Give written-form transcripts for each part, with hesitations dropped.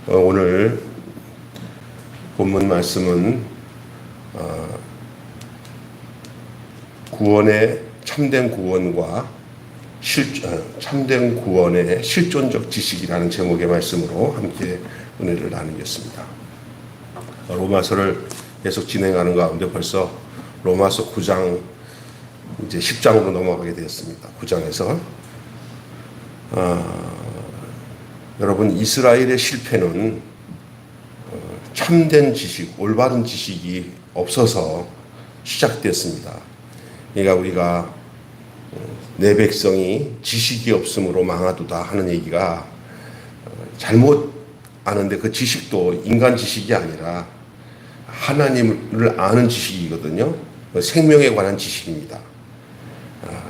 오늘 본문 말씀은 구원의 참된 구원과 참된 구원의 실존적 지식이라는 제목의 말씀으로 함께 은혜를 나누겠습니다. 로마서를 계속 진행하는 가운데 벌써 로마서 9장 이제 10장으로 넘어가게 되었습니다. 9장에서 여러분, 이스라엘의 실패는 참된 지식, 올바른 지식이 없어서 시작됐습니다. 그러니까 우리가 내 백성이 지식이 없으므로 망하도다 하는 얘기가 잘못 아는데, 그 지식도 인간 지식이 아니라 하나님을 아는 지식이거든요. 생명에 관한 지식입니다.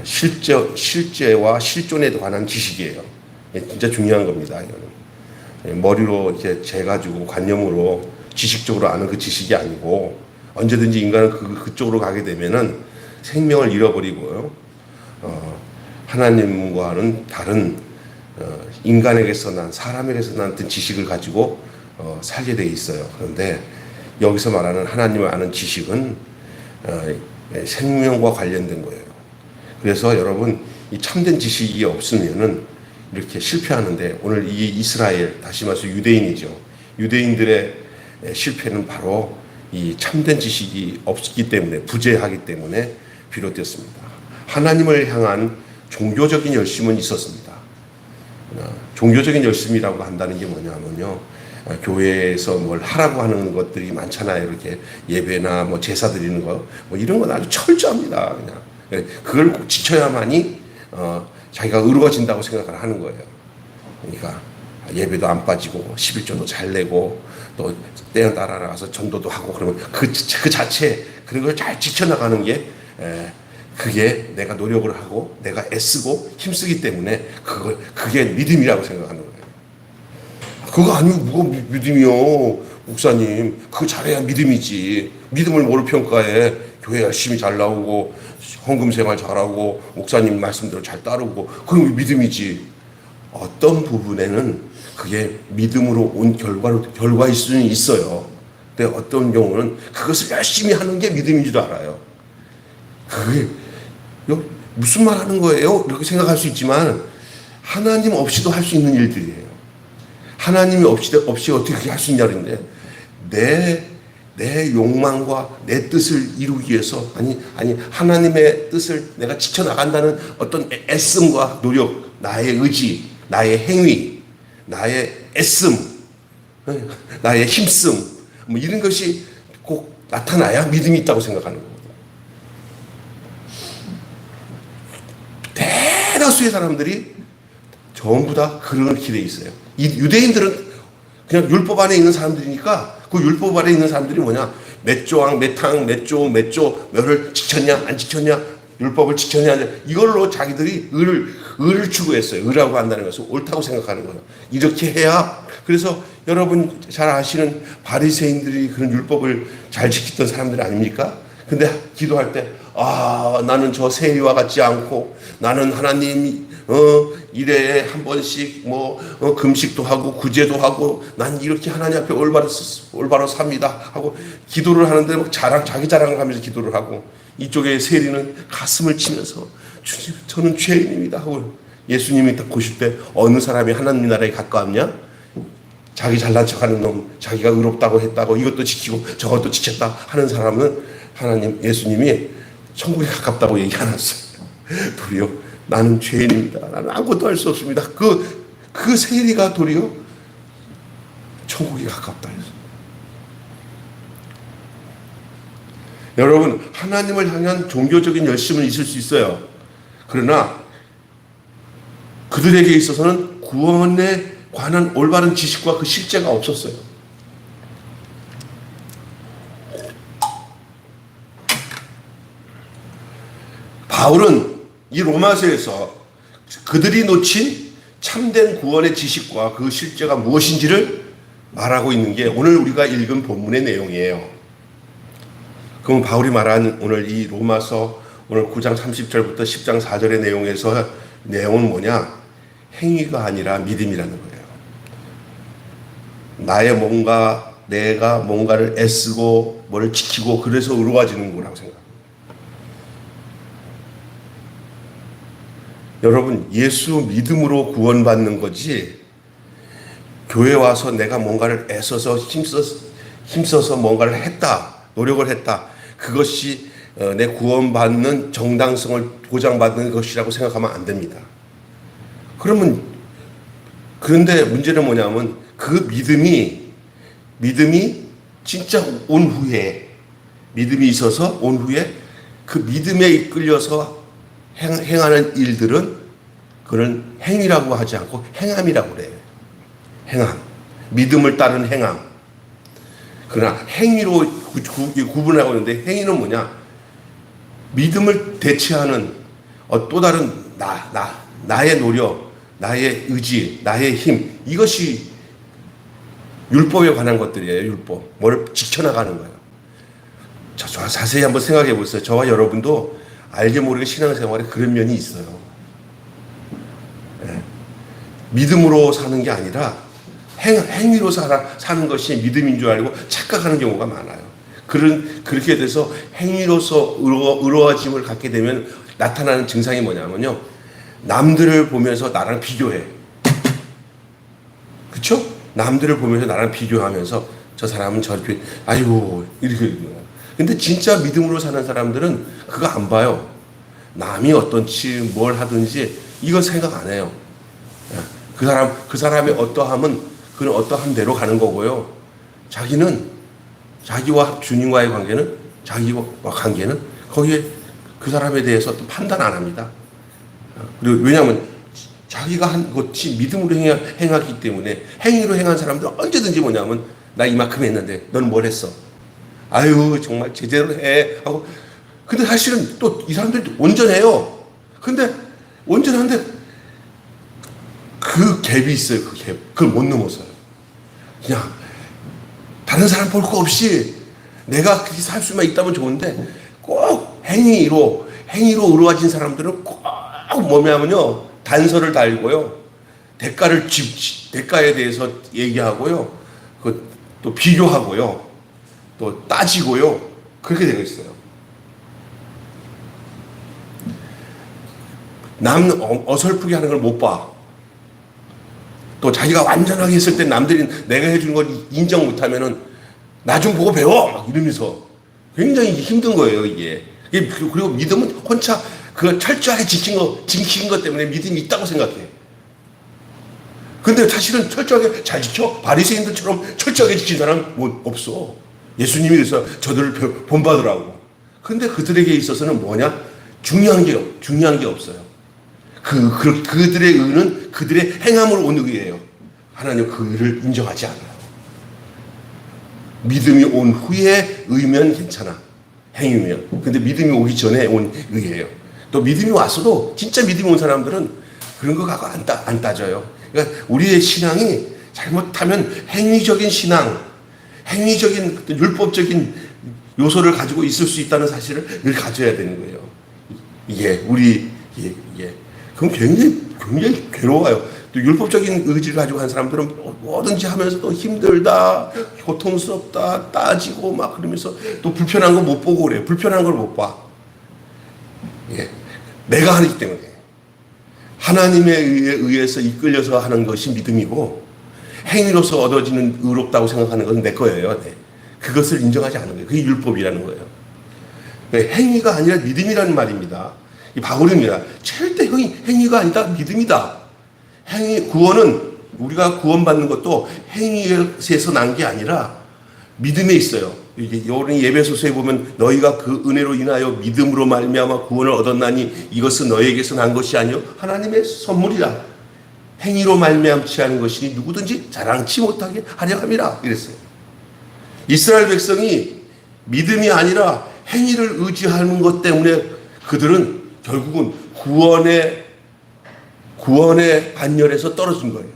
실제와 실존에 관한 지식이에요. 진짜 중요한 겁니다. 이거는 머리로 이렇게 재가지고 관념으로 지식적으로 아는 그 지식이 아니고, 언제든지 인간은 그쪽으로 가게 되면은 생명을 잃어버리고요. 하나님과는 다른 인간에게서 난, 사람에게서 난 지식을 가지고 살게 돼 있어요. 그런데 여기서 말하는 하나님을 아는 지식은 생명과 관련된 거예요. 그래서 여러분, 이 참된 지식이 없으면은 이렇게 실패하는데, 오늘 이 이스라엘, 다시 말해서 유대인이죠. 유대인들의 실패는 바로 이 참된 지식이 없기 때문에, 부재하기 때문에 비롯됐습니다. 하나님을 향한 종교적인 열심은 있었습니다. 종교적인 열심이라고 한다는 게 뭐냐면요, 교회에서 뭘 하라고 하는 것들이 많잖아요. 이렇게 예배나 뭐 제사 드리는 거, 뭐 이런 건 아주 철저합니다. 그냥 그걸 꼭 지켜야만이 자기가 의로워진다고 생각을 하는 거예요. 그러니까 예배도 안 빠지고 11조도 잘 내고 또 때에 따라 나가서 전도도 하고, 그러면 그 자체, 그런 걸 잘 지켜나가는 게 그게 내가 노력을 하고 내가 애쓰고 힘쓰기 때문에 그게 믿음이라고 생각하는 거예요. 그거 아니고 뭐가 믿음이요, 목사님. 그거 잘해야 믿음이지. 믿음을 뭐로 평가해? 교회 열심히 잘 나오고 헌금 생활 잘하고 목사님 말씀대로 잘 따르고, 그럼 믿음이지. 어떤 부분에는 그게 믿음으로 온 결과일 수는 있어요. 근데 어떤 경우는 그것을 열심히 하는 게 믿음인 줄 알아요. 그게 무슨 말 하는 거예요? 이렇게 생각할 수 있지만, 하나님 없이도 할 수 있는 일들이에요. 하나님이 없이 어떻게 그렇게 할 수 있냐는데, 내 욕망과 내 뜻을 이루기 위해서, 아니 하나님의 뜻을 내가 지켜나간다는 어떤 애씀과 노력, 나의 의지, 나의 행위, 나의 애씀, 나의 힘씀, 뭐 이런 것이 꼭 나타나야 믿음이 있다고 생각하는 거예요. 대다수의 사람들이 전부 다 그런 길에 있어요. 이 유대인들은 그냥 율법 안에 있는 사람들이니까, 그 율법 안에 있는 사람들이 뭐냐, 몇 조항, 몇 항, 몇 조, 몇을 지켰냐, 안 지켰냐, 율법을 지켰냐, 이걸로 자기들이 의를 추구했어요. 의라고 한다는 것은 옳다고 생각하는 거예요. 이렇게 해야. 그래서 여러분 잘 아시는 바리새인들이 그런 율법을 잘 지켰던 사람들 아닙니까? 근데 기도할 때, 나는 저 세리와 같지 않고, 나는 하나님 일에 한 번씩 금식도 하고 구제도 하고, 난 이렇게 하나님 앞에 올바로 삽니다 하고 기도를 하는데, 자기 자랑을 하면서 기도를 하고, 이쪽에 세리는 가슴을 치면서, 주님, 저는 죄인입니다 하고, 예수님이 딱 보실 때 어느 사람이 하나님 나라에 가까웠냐? 자기 잘난 척하는 놈, 자기가 의롭다고 했다고 이것도 지키고 저것도 지켰다 하는 사람은 예수님이 천국에 가깝다고 얘기 안 했어요. 도리어 나는 죄인입니다. 나는 아무것도 할 수 없습니다. 그 세리가 도리어 천국에 가깝다 했어요. 여러분, 하나님을 향한 종교적인 열심은 있을 수 있어요. 그러나 그들에게 있어서는 구원에 관한 올바른 지식과 그 실제가 없었어요. 바울은 이 로마서에서 그들이 놓친 참된 구원의 지식과 그 실제가 무엇인지를 말하고 있는 게 오늘 우리가 읽은 본문의 내용이에요. 그럼 바울이 말한 오늘 이 로마서 오늘 9장 30절부터 10장 4절의 내용은 뭐냐? 행위가 아니라 믿음이라는 거예요. 내가 뭔가를 애쓰고 뭘 지키고 그래서 의로워지는 거라고 생각합니다. 여러분, 예수 믿음으로 구원받는 거지 교회 와서 내가 뭔가를 애써서 힘써서 뭔가를 했다, 노력을 했다, 그것이 내 구원받는 정당성을 보장받는 것이라고 생각하면 안 됩니다. 그런데 문제는 뭐냐면 그 믿음이 진짜 온 후에, 믿음이 있어서 온 후에 그 믿음에 이끌려서 행하는 일들은 그런 행위라고 하지 않고 행함이라고 그래요. 행함. 믿음을 따른 행함. 그러나 행위로 구분하고 있는데, 행위는 뭐냐? 믿음을 대체하는 또 다른 나의 노력, 나의 의지, 나의 힘, 이것이 율법에 관한 것들이에요. 율법. 뭘 지켜나가는 거예요. 자세히 한번 생각해 보세요. 저와 여러분도 알게 모르게 신앙생활에 그런 면이 있어요. 네. 믿음으로 사는 게 아니라 행위로 사는 것이 믿음인 줄 알고 착각하는 경우가 많아요. 그렇게 돼서 행위로서 의로워짐을 갖게 되면 나타나는 증상이 뭐냐면요, 남들을 보면서 나랑 비교해. 그렇죠? 남들을 보면서 나랑 비교하면서 저 사람은 저렇게, 아이고, 이렇게. 근데 진짜 믿음으로 사는 사람들은 그거 안 봐요. 남이 어떤지 뭘 하든지 이거 생각 안 해요. 그 사람의 어떠함은 그는 어떠한 대로 가는 거고요. 자기와 주님과의 관계는 거기에 그 사람에 대해서 또 판단 안 합니다. 그리고 왜냐하면 자기가 한 것이 믿음으로 행하기 때문에, 행위로 행한 사람들은 언제든지 뭐냐면 나 이만큼 했는데 너는 뭘 했어? 아유 정말 제대로 해 하고. 근데 사실은 또 이 사람들이 온전해요. 근데 온전한데 그 갭이 있어요. 그 갭. 그걸 못 넘어서요. 그냥 다른 사람 볼 거 없이 내가 그렇게 살 수만 있다면 좋은데, 꼭 행위로 의로워진 사람들은 꼭 뭐냐면요, 단서를 달고요, 대가에 대해서 얘기하고요, 또 비교하고요, 또 따지고요, 그렇게 되어 있어요. 남 어설프게 하는 걸 못 봐. 또 자기가 완전하게 했을 때 남들이 내가 해주는 걸 인정 못하면은 나 좀 보고 배워 막 이러면서 굉장히 힘든 거예요, 이게. 그리고 믿음은 혼자 그 철저하게 지킨 것 때문에 믿음이 있다고 생각해. 근데 사실은 철저하게 잘 지켜? 바리새인들처럼 철저하게 지킨 사람 뭐 없어. 예수님이 그래서 저들을 본받으라고. 근데 그들에게 있어서는 뭐냐? 중요한 게 없어요. 그들의 의는 그들의 행함으로 온 의예요. 하나님 그 의를 인정하지 않아요. 믿음이 온 후에 의면 괜찮아. 행위면. 근데 믿음이 오기 전에 온 의예요. 또 믿음이 왔어도 진짜 믿음이 온 사람들은 그런 거 갖고 안 따져요. 그러니까 우리의 신앙이 잘못하면 행위적인 신앙, 행위적인 율법적인 요소를 가지고 있을 수 있다는 사실을 늘 가져야 되는 거예요. 이게 그럼 굉장히 괴로워요. 또 율법적인 의지를 가지고 한 사람들은 뭐든지 하면서도 힘들다, 고통스럽다, 따지고 막 그러면서 또 불편한 거 못 보고 그래요. 불편한 걸 못 봐. 내가 하기 때문에. 하나님에 의해서 이끌려서 하는 것이 믿음이고, 행위로서 얻어지는 의롭다고 생각하는 것은 내 거예요. 네. 그것을 인정하지 않는 거예요. 그게 율법이라는 거예요. 행위가 아니라 믿음이라는 말입니다. 이 바울입니다. 절대 행위가 아니다, 믿음이다. 구원은, 우리가 구원받는 것도 행위에서 난 게 아니라 믿음에 있어요. 이게 여러분 예배소서에 보면 너희가 그 은혜로 인하여 믿음으로 말미암아 구원을 얻었나니 이것은 너희에게서 난 것이 아니요 하나님의 선물이라. 행위로 말미암지 않은 것이니 누구든지 자랑치 못하게 하려 함이라 이랬어요. 이스라엘 백성이 믿음이 아니라 행위를 의지하는 것 때문에 그들은 결국은 구원의 반열에서 떨어진 거예요.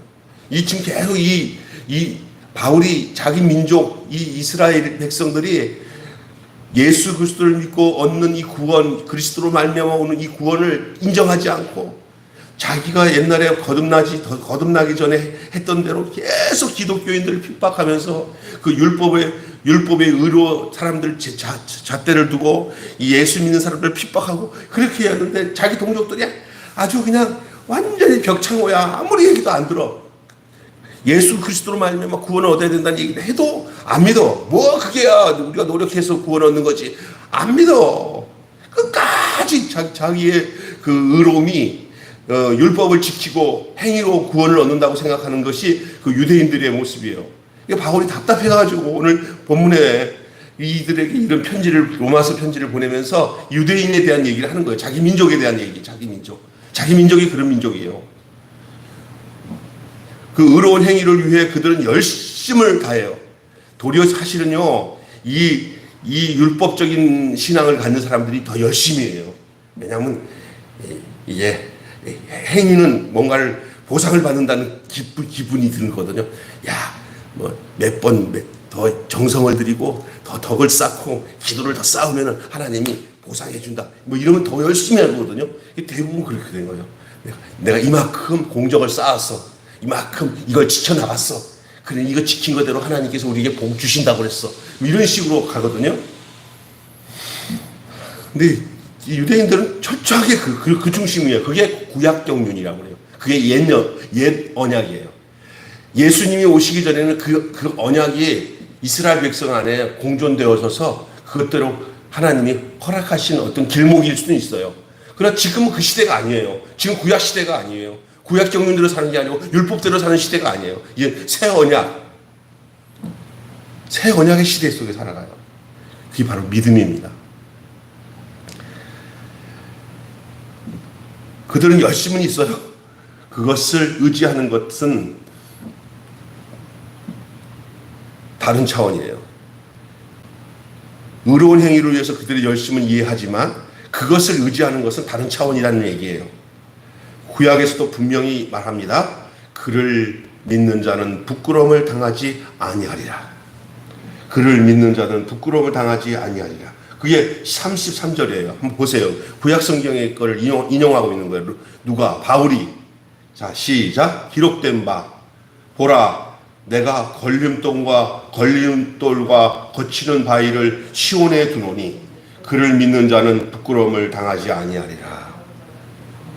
지금 계속 이 바울이 자기 민족, 이 이스라엘 백성들이 예수 그리스도를 믿고 얻는 이 구원, 그리스도로 말미암아 오는 이 구원을 인정하지 않고 자기가 옛날에 거듭나기 전에 했던 대로 계속 기독교인들을 핍박하면서 그 율법의 의로 사람들 잣대를 두고 이 예수 믿는 사람들을 핍박하고 그렇게 했는데 자기 동족들이 아주 그냥 완전히 벽창호야. 아무리 얘기도 안 들어. 예수 그리스도로 말미암아 구원을 얻어야 된다는 얘기를 해도 안 믿어. 뭐 그게야 우리가 노력해서 구원 얻는 거지. 안 믿어. 끝까지 자기의 그 의로움이 율법을 지키고 행위로 구원을 얻는다고 생각하는 것이 그 유대인들의 모습이에요. 바울이 답답해가지고 오늘 본문에 이들에게 이런 로마서 편지를 보내면서 유대인에 대한 얘기를 하는 거예요. 자기 민족에 대한 얘기, 자기 민족이 그런 민족이에요. 그 의로운 행위를 위해 그들은 열심을 다해요. 도리어 사실은요, 이 율법적인 신앙을 갖는 사람들이 더 열심히 해요. 왜냐하면 이게 행위는 뭔가를 보상을 받는다는 기분이 들거든요. 야, 뭐 몇 번 더 정성을 들이고 더 덕을 쌓고 기도를 더 쌓으면 하나님이 보상해 준다. 뭐 이러면 더 열심히 하거든요. 대부분 그렇게 된 거예요. 내가 이만큼 공적을 쌓았어. 이만큼 이걸 지켜나갔어. 그래 이거 지킨 거대로 하나님께서 우리에게 복 주신다고 그랬어. 뭐 이런 식으로 가거든요. 근데 이 유대인들은 철저하게 그 중심이에요. 그게 구약경륜이라고 그래요. 그게 옛 언약이에요. 예수님이 오시기 전에는 그 언약이 이스라엘 백성 안에 공존되어져서 그것대로 하나님이 허락하신 어떤 길목일 수는 있어요. 그러나 지금은 그 시대가 아니에요. 지금 구약 시대가 아니에요. 구약 경륜대로 사는 게 아니고 율법대로 사는 시대가 아니에요. 이게 새 언약의 시대 속에 살아가요. 그게 바로 믿음입니다. 그들은 열심은 있어요. 그것을 의지하는 것은 다른 차원이에요. 의로운 행위를 위해서 그들의 열심은 이해하지만 그것을 의지하는 것은 다른 차원이라는 얘기예요. 구약에서도 분명히 말합니다. 그를 믿는 자는 부끄러움을 당하지 아니하리라. 그를 믿는 자는 부끄러움을 당하지 아니하리라. 그게 33절이에요. 한번 보세요. 구약 성경의 거를 인용하고 있는 거예요. 누가? 바울이. 자, 시작. 기록된 바 보라 내가 걸림돌과 거치는 바위를 시온에 두노니 그를 믿는 자는 부끄러움을 당하지 아니하리라.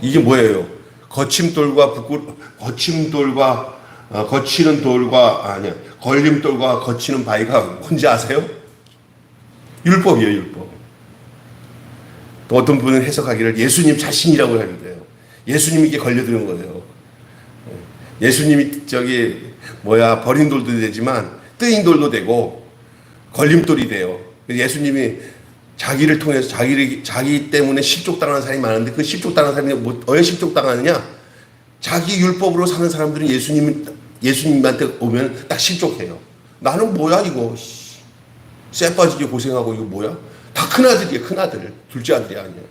이게 뭐예요? 걸림돌과 거치는 바위가 뭔지 아세요? 율법이에요, 율법. 또 어떤 분은 해석하기를 예수님 자신이라고 하는데요. 예수님이 이게 걸려드는 거예요. 예수님이 버린 돌도 되지만 뜨인 돌도 되고 걸림돌이 돼요. 예수님이 자기를 통해서 자기 때문에 십족당하는 사람이 많은데 그 십족당하는 사람이 왜 십족당하느냐? 자기 율법으로 사는 사람들은 예수님한테 오면 딱 십족해요. 나는 뭐야 이거? 쇠 빠지게 고생하고 이거 뭐야? 다 큰아들이에요. 큰아들. 둘째 아들이 아니에요.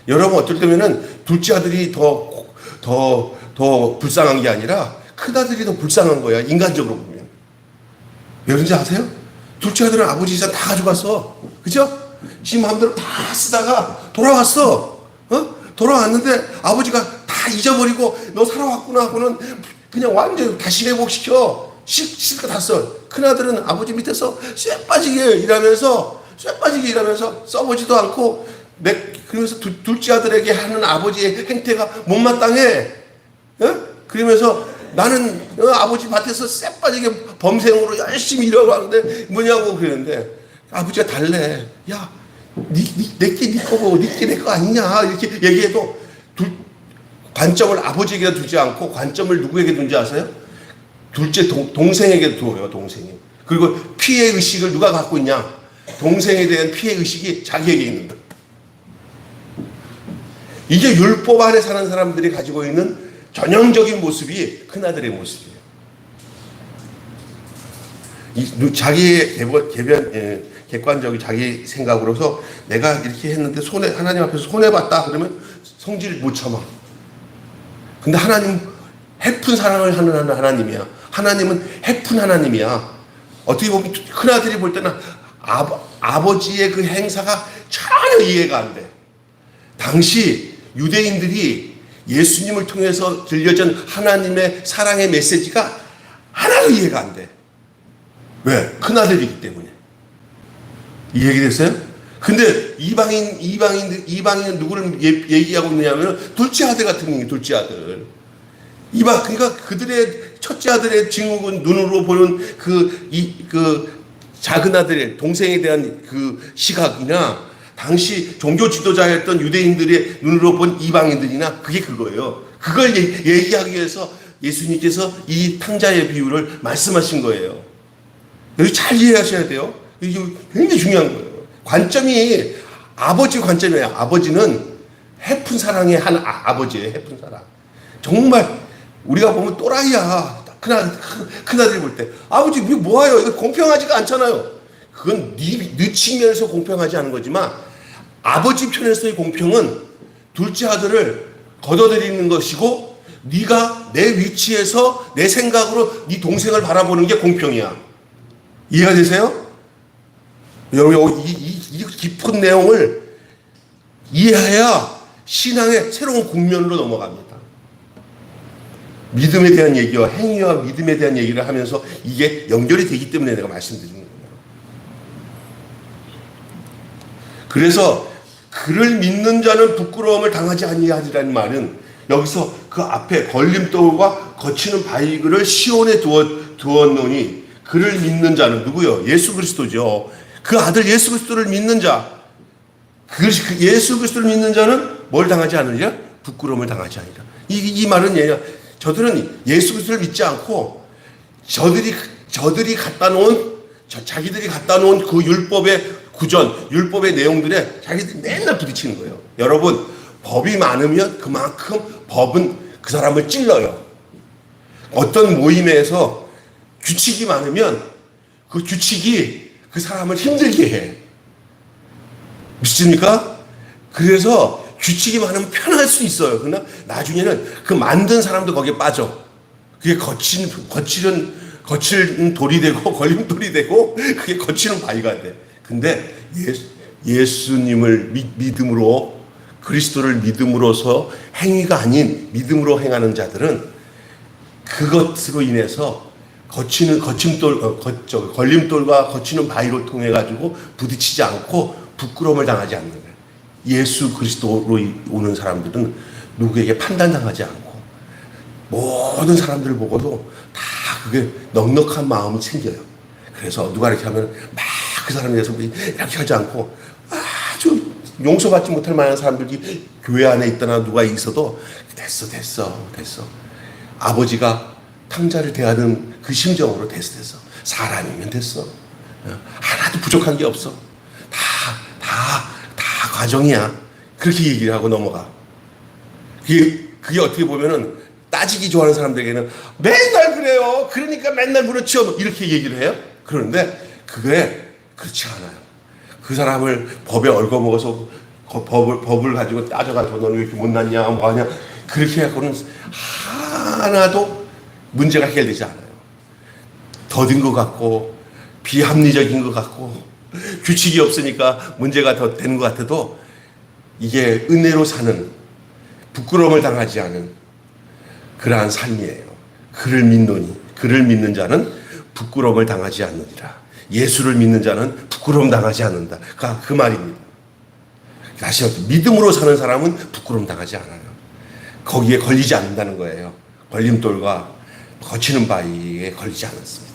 여러분 어떨 때면은 둘째 아들이 더 불쌍한 게 아니라 큰아들이 더 불쌍한 거야. 인간적으로 보면. 왜 그런지 아세요? 둘째 아들은 아버지 재산 다 가져갔어. 그죠? 지 마음대로 다 쓰다가 돌아왔어. 돌아왔는데 아버지가 다 잊어버리고 너 살아왔구나 하고는 그냥 완전히 다시 회복시켜. 실컷 다 써. 큰아들은 아버지 밑에서 쇠 빠지게 일하면서 써보지도 않고 그러면서 둘째 아들에게 하는 아버지의 행태가 못마땅해. 그러면서 나는 아버지 밭에서 쇠 빠지게 범생으로 열심히 일하고 하는데 뭐냐고 그러는데 아버지가 달래. 야, 내게 네 거고 네게 내 거 아니냐 이렇게 얘기해도 관점을 아버지에게 두지 않고 관점을 누구에게 둔지 아세요? 둘째 동생에게 두어요. 동생이. 그리고 피해 의식을 누가 갖고 있냐? 동생에 대한 피해 의식이 자기에게 있는 거예요. 이게 율법 안에 사는 사람들이 가지고 있는 전형적인 모습이 큰아들의 모습이에요. 자기의 객관적인 자기 생각으로서 내가 이렇게 했는데 하나님 앞에서 손해봤다 그러면 성질을 못 참아. 근데 하나님 해픈 사랑을 하는 하나님이야. 하나님은 해픈 하나님이야. 어떻게 보면 큰아들이 볼 때는 아버지의 그 행사가 전혀 이해가 안 돼. 당시 유대인들이 예수님을 통해서 들려진 하나님의 사랑의 메시지가 하나도 이해가 안 돼. 왜? 큰아들이기 때문에. 이해됐어요? 근데 이방인 누구를 얘기하고 있느냐면 둘째 아들 같은 경우, 둘째 아들. 그러니까 그들의 첫째 아들의 증후군, 눈으로 보는 그 작은 아들의 동생에 대한 그 시각이나 당시 종교 지도자였던 유대인들의 눈으로 본 이방인들이나 그게 그거예요. 그걸 얘기하기 위해서 예수님께서 이 탕자의 비유를 말씀하신 거예요. 여기 잘 이해하셔야 돼요. 이게 굉장히 중요한 거예요. 관점이 아버지 관점이에요. 아버지는 해픈 사랑의 한 아버지예요. 해픈 사랑. 정말 우리가 보면 또라이야. 큰아들 볼 때 아버지 이거 뭐예요? 이거 공평하지가 않잖아요. 그건 네 측면에서 공평하지 않은 거지만 아버지 편에서의 공평은 둘째 아들을 걷어들이는 것이고 네가 내 위치에서 내 생각으로 네 동생을 바라보는 게 공평이야. 이해가 되세요? 여러분 이 깊은 내용을 이해해야 신앙의 새로운 국면으로 넘어갑니다. 믿음에 대한 얘기와 행위와 믿음에 대한 얘기를 하면서 이게 연결이 되기 때문에 내가 말씀드리는 거예요. 그래서 그를 믿는 자는 부끄러움을 당하지 아니하리라는 말은 여기서 그 앞에 걸림돌과 거치는 바위를 시온에 두었노니 그를 믿는 자는 누구요? 예수 그리스도죠. 그 아들 예수 그리스도를 믿는 자. 예수 그리스도를 믿는 자는 뭘 당하지 않으리라? 부끄러움을 당하지 않으리라. 이 말은 얘냐? 저들은 예수 그리스도를 믿지 않고 자기들이 갖다 놓은 그 율법의 구전, 율법의 내용들에 자기들이 맨날 부딪히는 거예요. 여러분, 법이 많으면 그만큼 법은 그 사람을 찔러요. 어떤 모임에서 규칙이 많으면 그 규칙이 그 사람을 힘들게 해. 믿습니까? 그래서 규칙이 많으면 편할 수 있어요. 그러나 나중에는 그 만든 사람도 거기에 빠져. 그게 거친 돌이 되고 걸림돌이 되고 그게 거치는 바위가 돼. 근데 예수님을 믿음으로 그리스도를 믿음으로서 행위가 아닌 믿음으로 행하는 자들은 그것으로 인해서 걸림돌과 거치는 바위로 통해 가지고 부딪히지 않고 부끄러움을 당하지 않는 거예요. 예수 그리스도로 오는 사람들은 누구에게 판단당하지 않고 모든 사람들을 보고도 다 그게 넉넉한 마음이 생겨요. 그래서 누가 이렇게 하면 막 그 사람에 대해서 이렇게 하지 않고 아주 용서받지 못할 만한 사람들이 교회 안에 있거나 누가 있어도 됐어. 아버지가 탕자를 대하는 그 심정으로 됐어. 사람이면 됐어. 하나도 부족한 게 없어. 다 과정이야. 그렇게 얘기를 하고 넘어가. 그게 어떻게 보면은 따지기 좋아하는 사람들에게는 맨날 그래요. 그러니까 맨날 그렇죠. 이렇게 얘기를 해요. 그런데 그게 그렇지 않아요. 그 사람을 법에 얽어먹어서 법을 가지고 따져가지고 너는 왜 이렇게 못났냐 뭐하냐 그렇게 해갖고는 하나도 문제가 해결되지 않아요. 더딘 것 같고 비합리적인 것 같고 규칙이 없으니까 문제가 더 되는 것 같아도 이게 은혜로 사는 부끄러움을 당하지 않은 그러한 삶이에요. 그를 믿는 자는 부끄러움을 당하지 않느니라. 예수를 믿는 자는 부끄러움 당하지 않는다. 그 말입니다. 다시 한번 믿음으로 사는 사람은 부끄러움 당하지 않아요. 거기에 걸리지 않는다는 거예요. 걸림돌과 거치는 바위에 걸리지 않았습니다.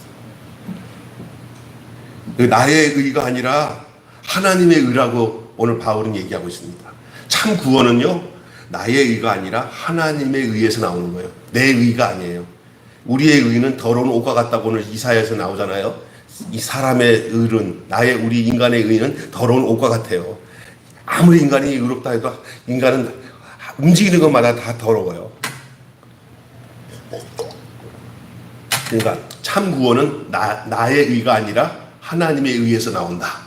나의 의가 아니라 하나님의 의라고 오늘 바울은 얘기하고 있습니다. 참 구원은요, 나의 의가 아니라 하나님의 의에서 나오는 거예요. 내 의가 아니에요. 우리의 의는 더러운 옷과 같다고 오늘 이사야에서 나오잖아요. 이 사람의 의는, 우리 인간의 의는 더러운 옷과 같아요. 아무리 인간이 의롭다 해도 인간은 움직이는 것마다 다 더러워요. 그러니까 참 구원은 나의 의가 아니라 하나님의 의에서 나온다.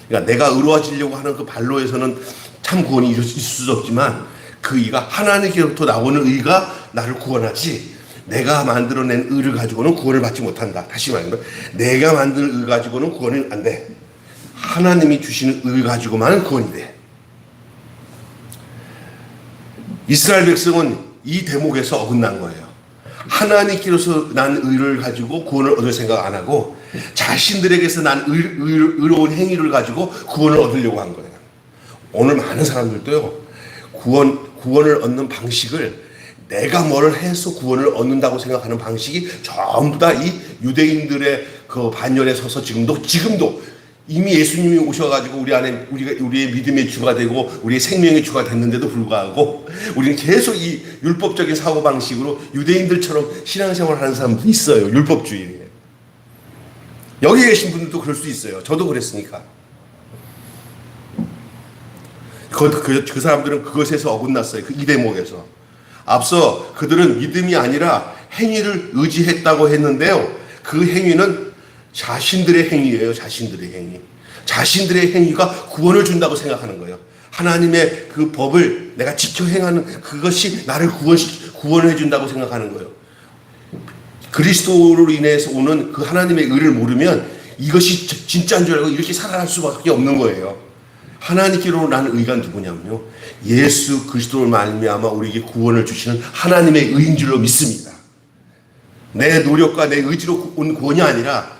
그러니까 내가 의로워지려고 하는 그 발로에서는 참 구원이 있을 수 없지만 그 의가 하나님께로부터 나오는 의가 나를 구원하지, 내가 만들어낸 의를 가지고는 구원을 받지 못한다. 다시 말하면 내가 만든 의 가지고는 구원이 안 돼. 하나님이 주시는 의 가지고만 구원이 돼. 이스라엘 백성은 이 대목에서 어긋난 거예요. 하나님께로서 난 의를 가지고 구원을 얻을 생각 안 하고 자신들에게서 난 의로운 행위를 가지고 구원을 얻으려고 한 거예요. 오늘 많은 사람들도요, 구원을 얻는 방식을 내가 뭘 해서 구원을 얻는다고 생각하는 방식이 전부 다 이 유대인들의 그 반열에 서서 지금도 이미 예수님이 오셔가지고 우리의 믿음의 주가 되고 우리의 생명의 주가 됐는데도 불구하고 우리는 계속 이 율법적인 사고방식으로 유대인들처럼 신앙생활을 하는 사람도 있어요. 율법주의. 여기 계신 분들도 그럴 수 있어요. 저도 그랬으니까. 그 사람들은 그것에서 어긋났어요. 이 대목에서. 앞서 그들은 믿음이 아니라 행위를 의지했다고 했는데요. 그 행위는 자신들의 행위예요. 자신들의 행위. 자신들의 행위가 구원을 준다고 생각하는 거예요. 하나님의 그 법을 내가 지켜 행하는 그것이 나를 구원해 준다고 생각하는 거예요. 그리스도로 인해서 오는 그 하나님의 의를 모르면 이것이 진짜인 줄 알고 이렇게 살아갈 수밖에 없는 거예요. 하나님께로 나는 의가 누구냐면요, 예수 그리스도를 말미암아 우리에게 구원을 주시는 하나님의 의인 줄로 믿습니다. 내 노력과 내 의지로 온 구원이 아니라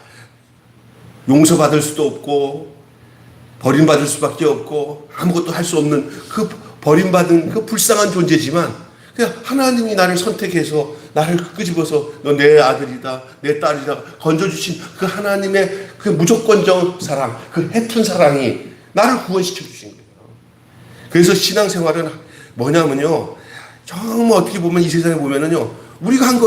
용서받을 수도 없고 버림받을 수밖에 없고 아무것도 할 수 없는 그 버림받은 그 불쌍한 존재지만 그냥 하나님이 나를 선택해서 나를 끄집어서 너 내 아들이다 내 딸이다 건져주신 그 하나님의 그 무조건적 사랑, 그 해픈 사랑이 나를 구원시켜 주신 거예요. 그래서 신앙생활은 뭐냐면요, 정말 어떻게 보면 이 세상에 보면은요, 우리가 한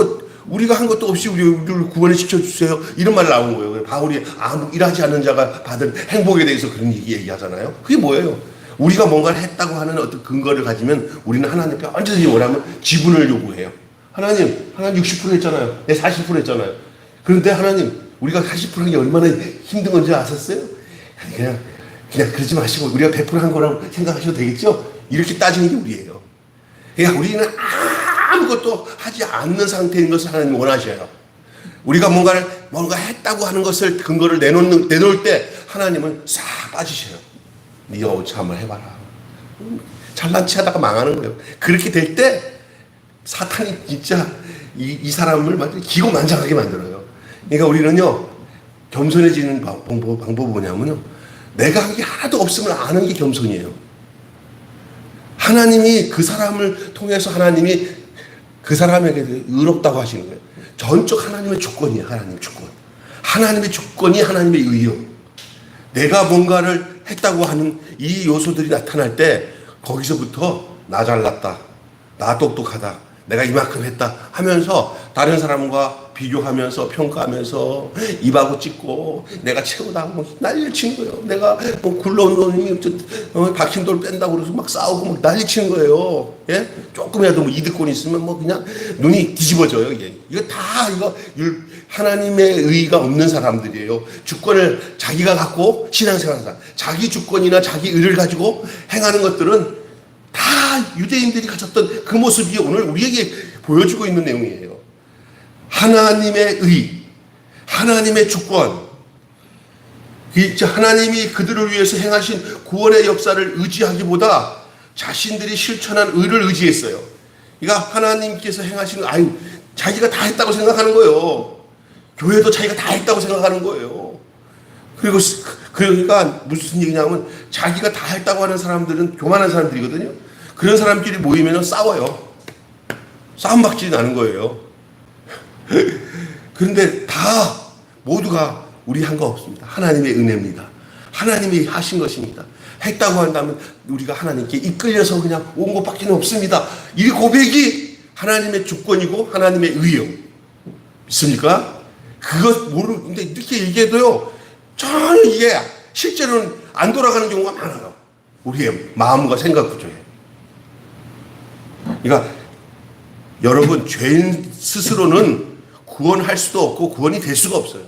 것도 없이 우리를 구원을 시켜주세요. 이런 말 나온 거예요. 바울이 아무 일하지 않는 자가 받은 행복에 대해서 그런 얘기하잖아요. 그게 뭐예요? 우리가 뭔가를 했다고 하는 어떤 근거를 가지면 우리는 하나님께 언제든지 원하면 지분을 요구해요. 하나님 60% 했잖아요. 내 40% 했잖아요. 그런데 하나님, 우리가 40% 한 게 얼마나 힘든 건지 아셨어요? 그냥 그러지 마시고 우리가 100%한 거라고 생각하셔도 되겠죠? 이렇게 따지는 게 우리예요. 그러니까 우리는 아무것도 하지 않는 상태인 것을 하나님이 원하셔요. 우리가 뭔가 했다고 하는 것을 근거를 내놓을 때 하나님은 싹 빠지셔요. 네가 어찌 한번 해봐라. 잘난 체 하다가 망하는 거예요. 그렇게 될 때 사탄이 진짜 이 사람을 완전히 기고만장하게 만들어요. 그러니까 우리는요, 겸손해지는 방법은 뭐냐면요, 내가 한 게 하나도 없음을 아는 게 겸손이에요. 하나님이 그 사람을 통해서 하나님이 그 사람에게 의롭다고 하시는 거예요. 전적 하나님의 주권이에요. 하나님의 주권. 하나님의 주권이 하나님의 의요. 내가 뭔가를 했다고 하는 이 요소들이 나타날 때 거기서부터 나 잘났다, 나 똑똑하다, 내가 이만큼 했다 하면서 다른 사람과 비교하면서 평가하면서 입하고 찍고 내가 최고다 뭐 난리를 치는 거예요. 내가 뭐 굴러온 놈이 박힌 돌 뺀다고 그래서 막 싸우고 막 난리 치는 거예요. 예? 조금이라도 뭐 이득권이 있으면 뭐 그냥 눈이 뒤집어져요. 이거 다 하나님의 의의가 없는 사람들이에요. 주권을 자기가 갖고 신앙생활하는 사람, 자기 주권이나 자기 의를 가지고 행하는 것들은 다 유대인들이 가졌던 그 모습이 오늘 우리에게 보여주고 있는 내용이에요. 하나님의 의, 하나님의 주권, 하나님이 그들을 위해서 행하신 구원의 역사를 의지하기보다 자신들이 실천한 의를 의지했어요. 그러니까 하나님께서 행하신 자기가 다 했다고 생각하는 거예요. 교회도 자기가 다 했다고 생각하는 거예요. 그러니까 무슨 얘기냐면 자기가 다 했다고 하는 사람들은 교만한 사람들이거든요. 그런 사람끼리 모이면 싸워요. 싸움박질이 나는 거예요. 그런데 모두가 우리 한 거 없습니다. 하나님의 은혜입니다. 하나님이 하신 것입니다. 했다고 한다면 우리가 하나님께 이끌려서 그냥 온 것밖에 없습니다. 이 고백이 하나님의 주권이고 하나님의 의요. 믿습니까? 그것 모르는데 이렇게 얘기해도요, 전혀 이게 실제로는 안 돌아가는 경우가 많아요. 우리의 마음과 생각 구조에. 그러니까 여러분, 죄인 스스로는 구원할 수도 없고 구원이 될 수가 없어요.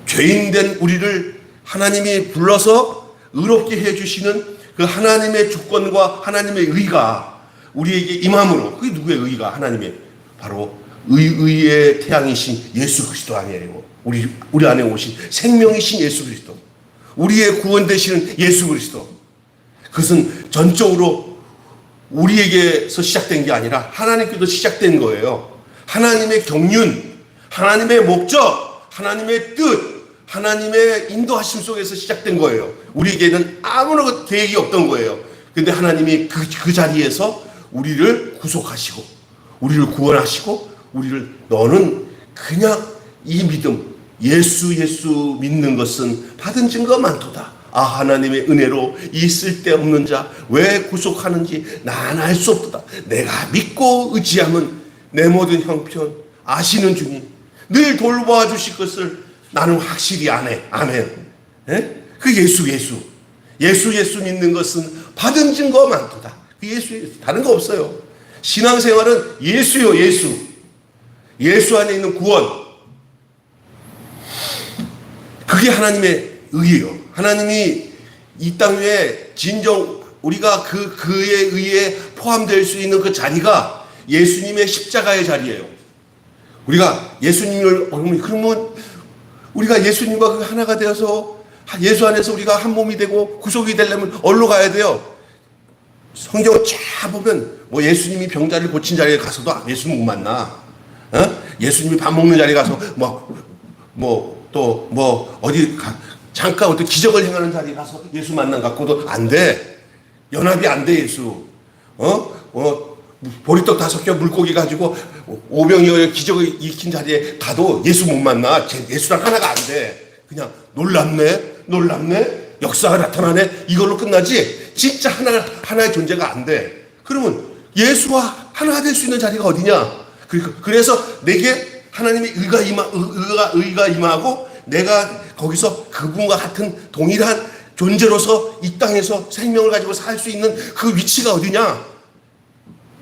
죄인된 우리를 하나님이 불러서 의롭게 해주시는 그 하나님의 주권과 하나님의 의가 우리에게 임함으로, 그게 누구의 의가? 하나님의 바로 의의 태양이신 예수 그리스도 아니에요. 우리 안에 오신 생명이신 예수 그리스도, 우리의 구원 되시는 예수 그리스도. 그것은 전적으로 우리에게서 시작된 게 아니라 하나님께서 시작된 거예요. 하나님의 경륜, 하나님의 목적, 하나님의 뜻, 하나님의 인도하심 속에서 시작된 거예요. 우리에게는 아무런 계획이 없던 거예요. 근데 하나님이 그 자리에서 우리를 구속하시고 우리를 구원하시고 우리를 너는 그냥 이 믿음 예수 믿는 것은 받은 증거 많도다. 아, 하나님의 은혜로 이 쓸데없는 자 왜 구속하는지 난 알 수 없도다. 내가 믿고 의지하면 내 모든 형편 아시는 주님 늘 돌보아 주실 것을 나는 확실히 아네. 아멘. 예? 그 예수 믿는 것은 받은 증거 많도다. 그 예수 다른 거 없어요. 신앙생활은 예수요. 예수 안에 있는 구원. 그게 하나님의 의예요. 하나님이 이 땅 위에 진정 우리가 그의 의에 포함될 수 있는 그 자리가 예수님의 십자가의 자리예요. 우리가 예수님을 그러면 우리가 예수님과 그 하나가 되어서 예수 안에서 우리가 한 몸이 되고 구속이 되려면 어디로 가야 돼요? 성경을 쫙 보면 뭐 예수님이 병자를 고친 자리에 가서도 예수님 못 만나. 예수님이 밥 먹는 자리에 가서 어디 잠깐 어떤 기적을 행하는 자리에 가서 예수 만난 갖고도 안 돼. 연합이 안 돼. 예수. 보리떡 5개 물고기 가지고 5병이 기적을 일으킨 자리에 가도 예수 못 만나. 예수랑 하나가 안 돼. 그냥 놀랍네. 역사가 나타나네. 이걸로 끝나지. 진짜 하나의 존재가 안 돼. 그러면 예수와 하나가 될 수 있는 자리가 어디냐? 그래서 내게 하나님의 의가 임하고 내가 거기서 그분과 같은 동일한 존재로서 이 땅에서 생명을 가지고 살 수 있는 그 위치가 어디냐?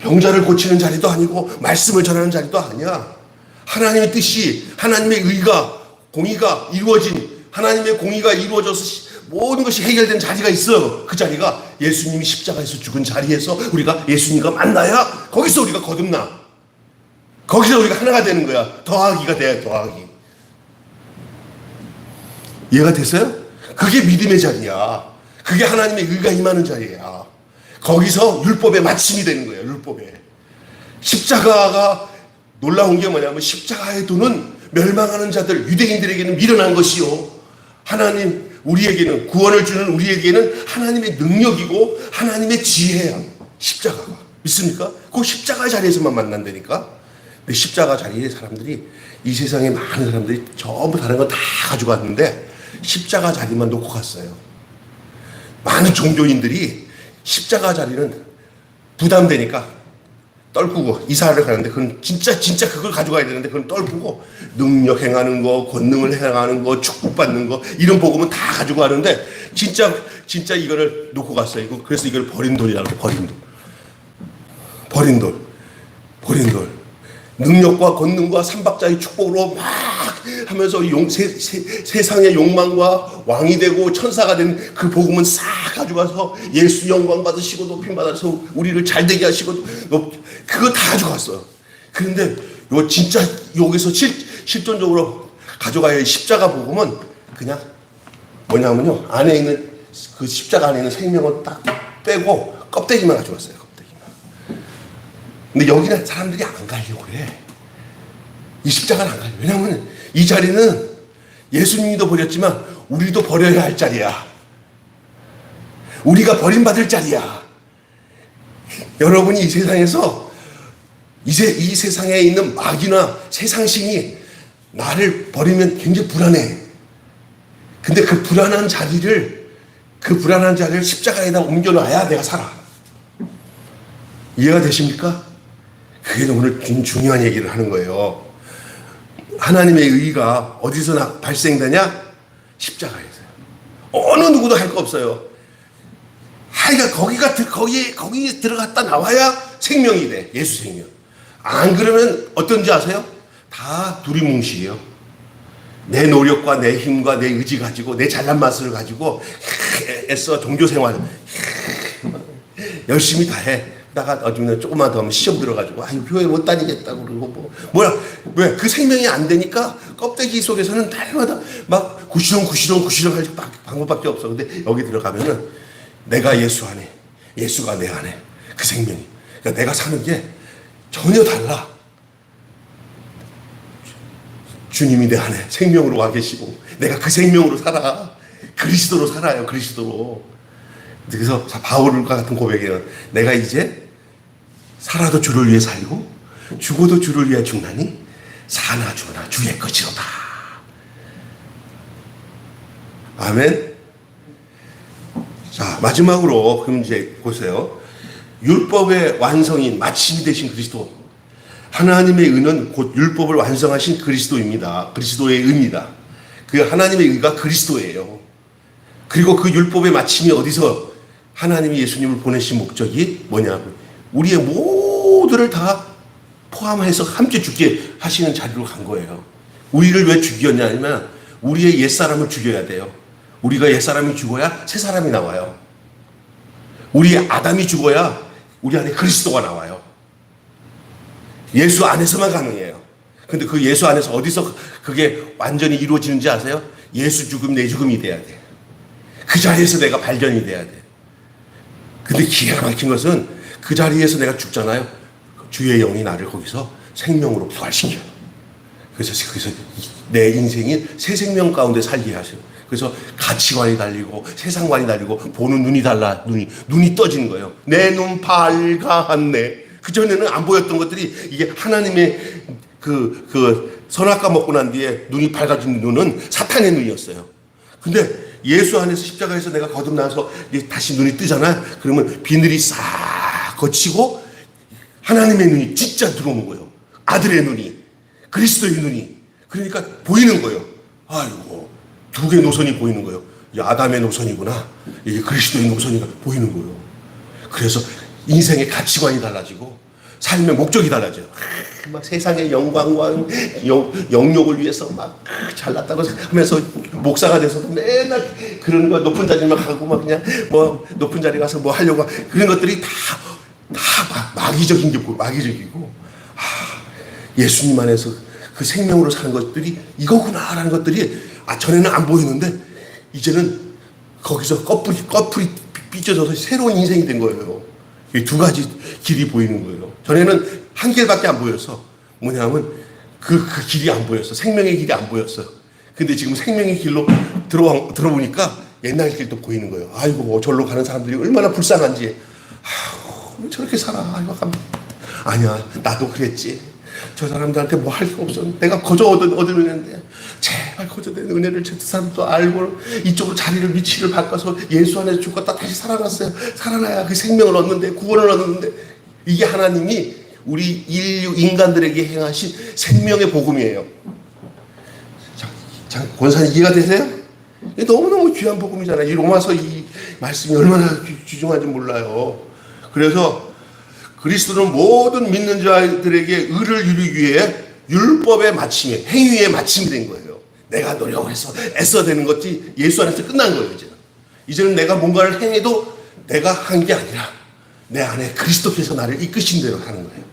병자를 고치는 자리도 아니고 말씀을 전하는 자리도 아니야. 하나님의 뜻이 하나님의 공의가 이루어진 하나님의 공의가 이루어져서 모든 것이 해결된 자리가 있어. 그 자리가 예수님이 십자가에서 죽은 자리에서 우리가 예수님과 만나야 거기서 우리가 거듭나. 거기서 우리가 하나가 되는 거야. 더하기가 돼. 더하기. 이해가 됐어요? 그게 믿음의 자리야. 그게 하나님의 의가 임하는 자리야. 거기서 율법의 마침이 되는 거예요. 율법에. 십자가가 놀라운 게 뭐냐면 십자가의 도는 멸망하는 자들 유대인들에게는 미련한 것이요. 하나님 우리에게는 구원을 주는 우리에게는 하나님의 능력이고 하나님의 지혜야. 십자가가. 믿습니까? 그 십자가 자리에서만 만난다니까. 근데 십자가 자리에 사람들이 이 세상에 많은 사람들이 전부 다른 거 다 가지고 왔는데 십자가 자리만 놓고 갔어요. 많은 종교인들이 십자가 자리는 부담되니까 떨구고 이사를 가는데 그건 진짜 그걸 가져가야 되는데 그건 떨구고 능력 행하는 거, 권능을 행하는 거, 축복받는 거 이런 복음은 다 가지고 가는데 진짜 이거를 놓고 갔어요. 그래서 이걸 버린 돌이라고 해요. 버린 돌. 능력과 권능과 삼박자의 축복으로 막 하면서 세상의 욕망과 왕이 되고 천사가 된 그 복음은 싹 가져가서 예수 영광 받으시고 높임 받아서 우리를 잘되게 하시고 그거 다 가져갔어요. 그런데 진짜 여기서 실존적으로 가져가야 할 십자가 복음은 그냥 뭐냐면요. 안에 있는 그 십자가 안에 있는 생명을 딱 빼고 껍데기만 가져갔어요. 근데 여기는 사람들이 안 가려고 그래. 이 십자가는 안 가려. 왜냐하면 이 자리는 예수님도 버렸지만 우리도 버려야 할 자리야. 우리가 버림받을 자리야. 여러분이 이 세상에서 이 세상에 있는 마귀나 세상신이 나를 버리면 굉장히 불안해. 근데 그 불안한 자리를 십자가에다 옮겨놔야 내가 살아. 이해가 되십니까? 그게 오늘 중요한 얘기를 하는 거예요. 하나님의 의가 어디서 발생되냐? 십자가에서요. 어느 누구도 할 거 없어요. 하여간 거기 들어갔다 나와야 생명이 돼. 예수 생명. 안 그러면 어떤지 아세요? 다 두리뭉실이에요. 내 노력과 내 힘과 내 의지 가지고 내 잘난 맛을 가지고 애써 종교생활 열심히 다 해. 다가 조금만 더 하면 시험 들어가지고 교회 못 다니겠다고 그러고 왜 그 생명이 안 되니까 껍데기 속에서는 날마다 막 구시렁 할 방법밖에 없어. 근데 여기 들어가면은 내가 예수 안에, 예수가 내 안에. 그 생명이. 그러니까 내가 사는 게 전혀 달라. 주님이 내 안에 생명으로 와 계시고 내가 그 생명으로 살아. 그리스도로 살아요. 그리스도로. 그래서 바울과 같은 고백에는 내가 이제 살아도 주를 위해 살고 죽어도 주를 위해 죽나니 사나 죽으나 주의 것이로다. 아멘. 자, 마지막으로 그럼 이제 보세요. 율법의 완성인 마침이 되신 그리스도. 하나님의 의는 곧 율법을 완성하신 그리스도입니다. 그리스도의 의입니다. 그 하나님의 의가 그리스도예요. 그리고 그 율법의 마침이 어디서 하나님이 예수님을 보내신 목적이 뭐냐고. 우리의 모두를 다 포함해서 함께 죽게 하시는 자리로 간 거예요. 우리를 왜 죽였냐면 우리의 옛사람을 죽여야 돼요. 우리가 옛사람이 죽어야 새 사람이 나와요. 우리의 아담이 죽어야 우리 안에 그리스도가 나와요. 예수 안에서만 가능해요. 근데 그 예수 안에서 어디서 그게 완전히 이루어지는지 아세요? 예수 죽음, 내 죽음이 돼야 돼. 그 자리에서 내가 발견이 돼야 돼. 근데 기가 막힌 것은 그 자리에서 내가 죽잖아요. 주의 영이 나를 거기서 생명으로 부활시켜요. 그래서 내 인생이 새 생명 가운데 살게 하셔요. 그래서 가치관이 달리고 세상관이 달리고 보는 눈이 달라. 눈이 떠지는 거예요. 내 눈 밝아왔네. 그전에는 안 보였던 것들이 이게 하나님의 그 선악과 먹고 난 뒤에 눈이 밝아진 눈은 사탄의 눈이었어요. 근데 예수 안에서 십자가에서 내가 거듭나서 다시 눈이 뜨잖아. 그러면 비늘이 싹 거치고 하나님의 눈이 진짜 들어오는 거예요. 아들의 눈이, 그리스도의 눈이. 그러니까 보이는 거예요. 아이고, 두 개의 노선이 보이는 거예요. 이 아담의 노선이구나. 이게 그리스도의 노선이가 보이는 거예요. 그래서 인생의 가치관이 달라지고 삶의 목적이 달라져요. 막 세상의 영광과 영욕을 위해서 막 잘났다고 하면서 목사가 돼서도 맨날 그런 거 높은 자리만 가고 막 그냥 뭐 높은 자리 가서 뭐 하려고 그런 것들이 다 마귀적인 게 마귀적이고 예수님 안에서 그 생명으로 사는 것들이 이거구나라는 것들이 전에는 안 보이는데 이제는 거기서 꺼풀이 삐져져서 새로운 인생이 된 거예요. 이 두 가지 길이 보이는 거예요. 전에는 한 길밖에 안 보였어. 뭐냐면 그 길이 안 보였어. 생명의 길이 안 보였어. 근데 지금 생명의 길로 들어보니까 옛날 길도 보이는 거예요. 아이고 뭐 절로 가는 사람들이 얼마나 불쌍한지. 왜 저렇게 살아? 아이고 아니야 나도 그랬지. 저 사람들한테 뭐 할 게 없어. 내가 거저 얻은 은혜인데 제발 거저된 은혜를 저 사람도 알고 이쪽으로 자리를 위치를 바꿔서 예수 안에서 죽었다 다시 살아났어요. 살아나야 그 생명을 얻는데 구원을 얻는데 이게 하나님이 우리 인간들에게 행하신 생명의 복음이에요. 권사님 이해가 되세요? 너무너무 귀한 복음이잖아요. 이 로마서 이 말씀이 얼마나 귀중한지 몰라요. 그래서 그리스도는 모든 믿는 자들에게 의를 이루기 위해 율법의 마침에 행위의 마침이 된 거예요. 내가 노력해서 애써 되는 것이 예수 안에서 끝난 거예요. 이제는 내가 뭔가를 행해도 내가 한 게 아니라 내 안에 그리스도께서 나를 이끄신 대로 하는 거예요.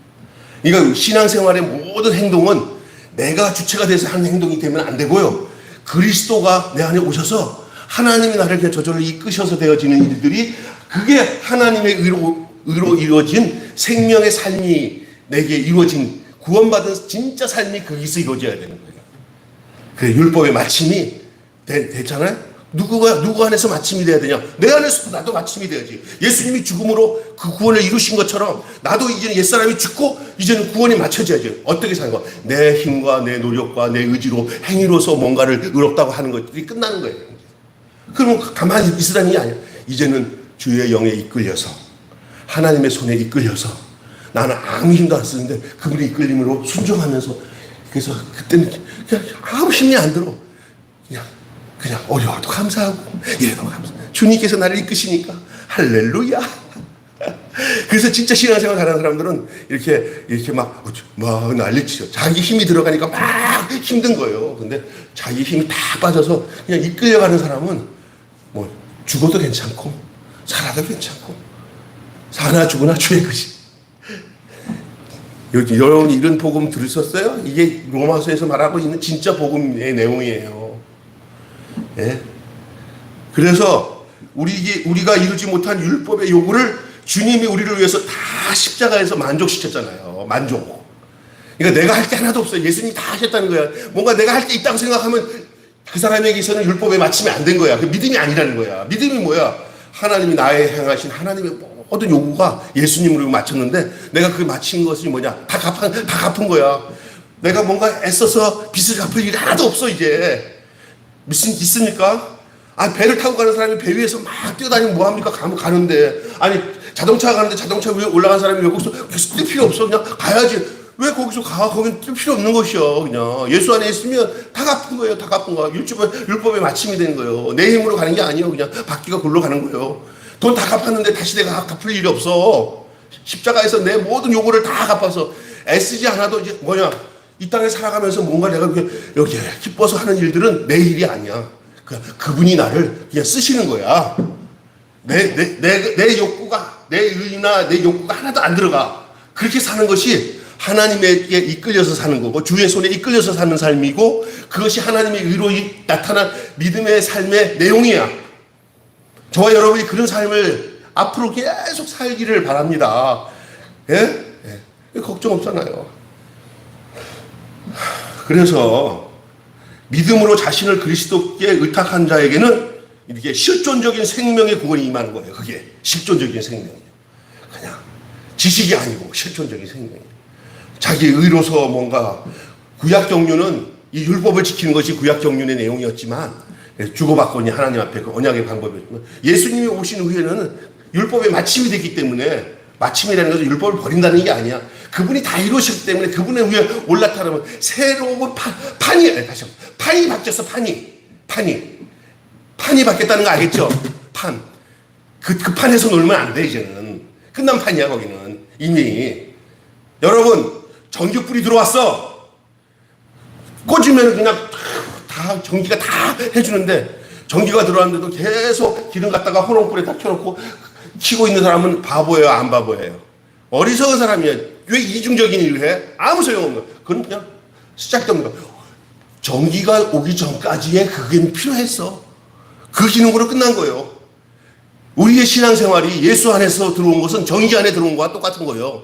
그러니까 신앙생활의 모든 행동은 내가 주체가 돼서 하는 행동이 되면 안 되고요. 그리스도가 내 안에 오셔서 하나님이 나를 그냥 저절로 이끄셔서 되어지는 일들이 그게 하나님의 의로 이루어진 생명의 삶이 내게 이루어진 구원받은 진짜 삶이 거기서 이루어져야 되는 거예요. 그 율법의 마침이 됐잖아요. 누구 안에서 마침이 돼야 되냐? 내 안에서도 나도 마침이 돼야지. 예수님이 죽음으로 그 구원을 이루신 것처럼 나도 이제는 옛사람이 죽고 이제는 구원이 맞춰져야죠. 어떻게 사는 거야? 내 힘과 내 노력과 내 의지로 행위로서 뭔가를 의롭다고 하는 것들이 끝나는 거예요. 그러면 가만히 있으라는 게 아니야. 이제는 주의 영에 이끌려서 하나님의 손에 이끌려서 나는 아무 힘도 안 쓰는데 그분의 이끌림으로 순종하면서 그래서 그때는 그냥 아무 힘이 안 들어. 그냥 어려워도 감사하고 이래도 감사. 주님께서 나를 이끄시니까 할렐루야. 그래서 진짜 신앙생활 잘하는 사람들은 이렇게 막 난리치죠. 자기 힘이 들어가니까 막 힘든 거예요. 근데 자기 힘이 다 빠져서 그냥 이끌려가는 사람은 뭐 죽어도 괜찮고 살아도 괜찮고 사나 죽으나 주의 것이. 여러분이 이런 복음 들으셨어요? 이게 로마서에서 말하고 있는 진짜 복음의 내용이에요. 예? 그래서 우리가 이루지 못한 율법의 요구를 주님이 우리를 위해서 다 십자가에서 만족시켰잖아요. 만족. 그러니까 내가 할 게 하나도 없어요. 예수님이 다 하셨다는 거야. 뭔가 내가 할 게 있다고 생각하면 그 사람에게서는 율법에 맞추면 안 된 거야. 그 믿음이 아니라는 거야. 믿음이 뭐야? 하나님이 나에 향하신 하나님의 모든 요구가 예수님으로 맞췄는데 내가 그 맞춘 것이 뭐냐? 다 갚은 거야. 내가 뭔가 애써서 빚을 갚을 일이 하나도 없어 이제. 있습니까? 아, 배를 타고 가는 사람이 배 위에서 막 뛰어다니면 뭐합니까? 가는데. 아니, 자동차가 가는데 자동차 위에 올라간 사람이 왜 거기서 뛸 필요 없어. 그냥 가야지. 왜 거기서 가? 거긴 뛸 필요 없는 것이요. 그냥. 예수 안에 있으면 다 갚은 거예요. 다 갚은 거야. 율법에 맞춤이 되는 거예요. 내 힘으로 가는 게 아니에요. 그냥 바퀴가 굴러 가는 거예요. 돈 다 갚았는데 다시 내가 갚을 일이 없어. 십자가에서 내 모든 요구를 다 갚아서 애쓰지 않아도 이제 뭐냐. 이 땅에 살아가면서 뭔가 내가 여기 기뻐서 하는 일들은 내 일이 아니야. 그분이 나를 그냥 쓰시는 거야. 내 욕구가, 내 의나 내 욕구가 하나도 안 들어가. 그렇게 사는 것이 하나님에게 이끌려서 사는 거고, 주의 손에 이끌려서 사는 삶이고, 그것이 하나님의 의로 나타난 믿음의 삶의 내용이야. 저와 여러분이 그런 삶을 앞으로 계속 살기를 바랍니다. 예? 걱정 없잖아요. 그래서 믿음으로 자신을 그리스도께 의탁한 자에게는 이렇게 실존적인 생명의 구원이 임하는 거예요. 그게 실존적인 생명이에요. 그냥 지식이 아니고 실존적인 생명이에요. 자기 의로서 뭔가 구약 정류는 이 율법을 지키는 것이 구약 정륜의 내용이었지만 주고받고니 하나님 앞에 그 언약의 방법이었지만 예수님이 오신 후에는 율법에 마침이 됐기 때문에 마침이라는 것은 율법을 버린다는 게 아니야. 그분이 다 이루셨기 때문에 그분의 위에 올라타면 새로운 판이 바뀌었어. 판이 바뀌었다는 거 알겠죠? 판. 그 판에서 놀면 안 돼. 이제는 끝난 판이야. 거기는 이미. 여러분 전기불이 들어왔어. 꽂으면 그냥 다 전기가 다 해주는데 전기가 들어왔는데도 계속 기름 갖다가 호롱불에 다 켜놓고 키고 있는 사람은 바보예요, 안 바보예요? 어리석은 사람이야. 왜 이중적인 일을 해? 아무 소용없는 거야. 그건 그냥 시작됩니다. 전기가 오기 전까지의 그게 필요했어. 그 기능으로 끝난 거예요. 우리의 신앙생활이 예수 안에서 들어온 것은 전기 안에 들어온 것과 똑같은 거예요.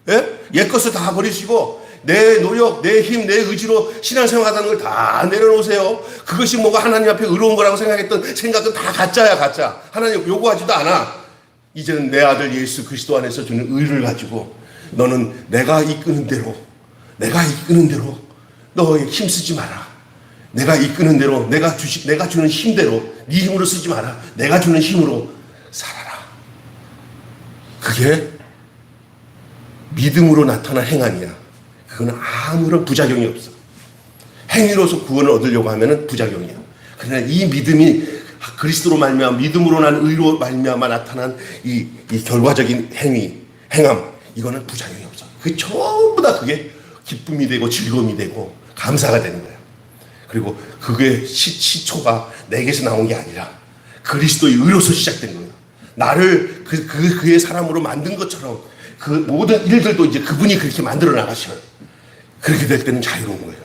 예? 옛것을 다 버리시고 내 노력, 내 힘, 내 의지로 신앙생활하는 걸 다 내려놓으세요. 그것이 뭐가 하나님 앞에 의로운 거라고 생각했던 생각은 다 가짜야, 가짜. 하나님 요구하지도 않아. 이제는 내 아들 예수 그리스도 안에서 주는 의를 가지고 너는 내가 이끄는 대로 너 힘쓰지 마라. 내가 이끄는 대로 내가 주는 힘대로 네 힘으로 쓰지 마라. 내가 주는 힘으로 살아라. 그게 믿음으로 나타난 행함이야. 그건 아무런 부작용이 없어. 행위로서 구원을 얻으려고 하면 부작용이야. 그러나 이 믿음이 그리스도로 말미암아 믿음으로 난 의로 말미암아 나타난 이 결과적인 행함 이거는 부작용이 없어. 그 전부 다 그게 기쁨이 되고 즐거움이 되고 감사가 되는 거야. 그리고 그게 시초가 내게서 나온 게 아니라 그리스도의 의로서 시작된 거야. 나를 그의 사람으로 만든 것처럼 그 모든 일들도 이제 그분이 그렇게 만들어 나가셔요. 그렇게 될 때는 자유로운 거예요.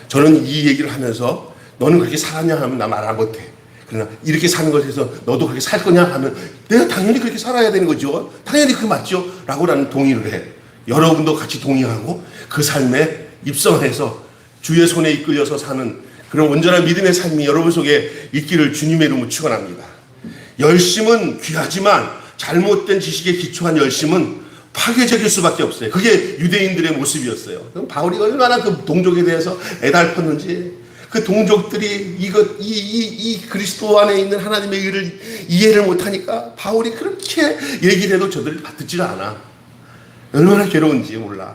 저는 이 얘기를 하면서 너는 그렇게 살았냐 하면 나 말 안 못해. 그러나 이렇게 사는 것에서 너도 그렇게 살 거냐 하면 내가 당연히 그렇게 살아야 되는 거죠. 당연히 그게 맞죠. 라고 나는 동의를 해. 여러분도 같이 동의하고 그 삶에 입성해서 주의 손에 이끌려서 사는 그런 온전한 믿음의 삶이 여러분 속에 있기를 주님의 이름으로 축원합니다. 열심은 귀하지만 잘못된 지식에 기초한 열심은 파괴적일 수밖에 없어요. 그게 유대인들의 모습이었어요. 그럼 바울이 얼마나 그 동족에 대해서 애달팠는지 그 동족들이 이 그리스도 안에 있는 하나님의 의를 이해를 못하니까 바울이 그렇게 얘기를 해도 저들이 받듣지를 않아. 얼마나 괴로운지 몰라.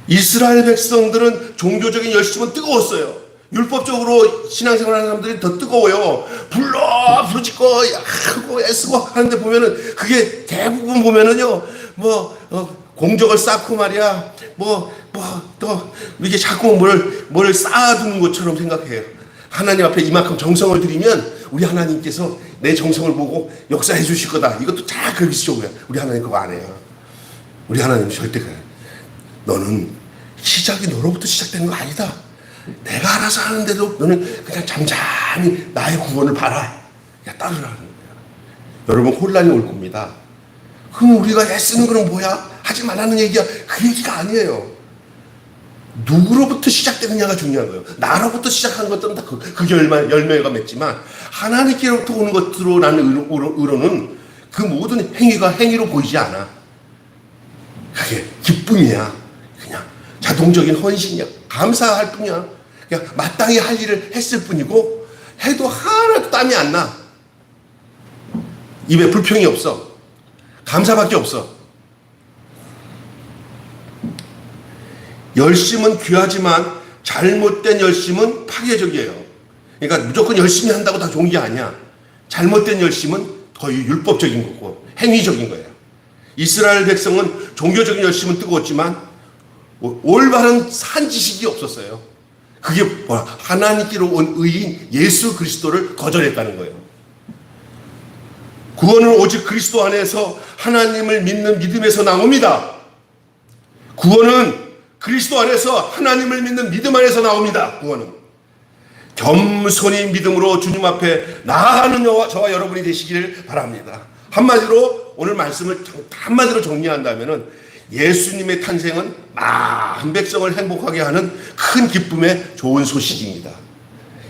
이스라엘 백성들은 종교적인 열심은 뜨거웠어요. 율법적으로 신앙생활하는 사람들이 더 뜨거워요. 부르짖고 하고 애쓰고 하는데 보면은 그게 대부분 보면은요 공적을 쌓고 말이야 또 이렇게 자꾸 뭘 쌓아두는 것처럼 생각해요. 하나님 앞에 이만큼 정성을 들이면 우리 하나님께서 내 정성을 보고 역사해 주실 거다. 이것도 다 그리스도고요. 우리 하나님 그거 안 해요. 우리 하나님 절대 그래. 너는 시작이 너로부터 시작되는 거 아니다. 내가 알아서 하는데도 너는 그냥 잠잠히 나의 구원을 봐라. 야, 따르라는 거야. 여러분 혼란이 올 겁니다. 그럼 우리가 애쓰는 거는 뭐야? 하지 말라는 얘기야. 그 얘기가 아니에요. 누구로부터 시작되느냐가 중요한 거예요. 나로부터 시작한 것들은 다 그 열매가 맺지만 하나님께로부터 오는 것으로 나는 의로는 그 모든 행위가 행위로 보이지 않아. 그게 기쁨이야. 그냥 자동적인 헌신이야. 감사할 뿐이야. 그냥 마땅히 할 일을 했을 뿐이고 해도 하나도 땀이 안 나. 입에 불평이 없어. 감사밖에 없어. 열심은 귀하지만 잘못된 열심은 파괴적이에요. 그러니까 무조건 열심히 한다고 다 좋은 게 아니야. 잘못된 열심은 거의 율법적인 거고 행위적인 거예요. 이스라엘 백성은 종교적인 열심은 뜨거웠지만 올바른 산 지식이 없었어요. 그게 뭐야? 하나님께로 온 의인 예수 그리스도를 거절했다는 거예요. 구원은 오직 그리스도 안에서 하나님을 믿는 믿음에서 나옵니다. 구원은 그리스도 안에서 하나님을 믿는 믿음 안에서 나옵니다. 구원은 겸손히 믿음으로 주님 앞에 나아가는 저와 여러분이 되시기를 바랍니다. 한마디로 오늘 말씀을 한마디로 정리한다면은 예수님의 탄생은 많은 백성을 행복하게 하는 큰 기쁨의 좋은 소식입니다.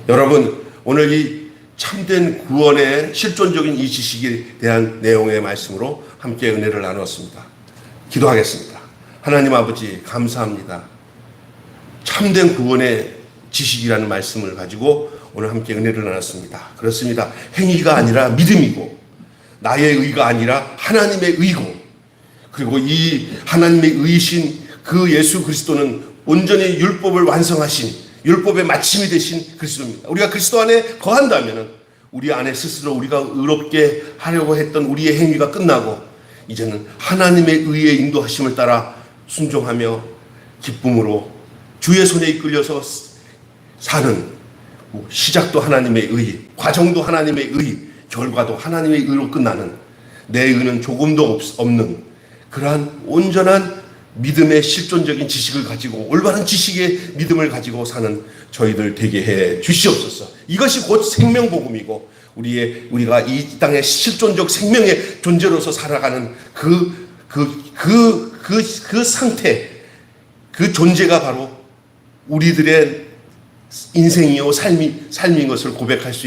여러분 오늘 이 참된 구원의 실존적인 이 지식에 대한 내용의 말씀으로 함께 은혜를 나누었습니다. 기도하겠습니다. 하나님 아버지 감사합니다. 참된 구원의 지식이라는 말씀을 가지고 오늘 함께 은혜를 나눴습니다. 그렇습니다. 행위가 아니라 믿음이고 나의 의가 아니라 하나님의 의고 그리고 이 하나님의 의이신 그 예수 그리스도는 온전히 율법을 완성하신 율법의 마침이 되신 그리스도입니다. 우리가 그리스도 안에 거한다면 우리 안에 스스로 우리가 의롭게 하려고 했던 우리의 행위가 끝나고 이제는 하나님의 의의 인도하심을 따라 순종하며 기쁨으로 주의 손에 이끌려서 사는 시작도 하나님의 의, 과정도 하나님의 의, 결과도 하나님의 의로 끝나는 내 의는 조금도 없는 그러한 온전한 믿음의 실존적인 지식을 가지고 올바른 지식의 믿음을 가지고 사는 저희들 되게 해 주시옵소서. 이것이 곧 생명복음이고 우리가 이 땅의 실존적 생명의 존재로서 살아가는 그 상태, 그 존재가 바로 우리들의 인생이요 삶인 것을 고백할 수 있는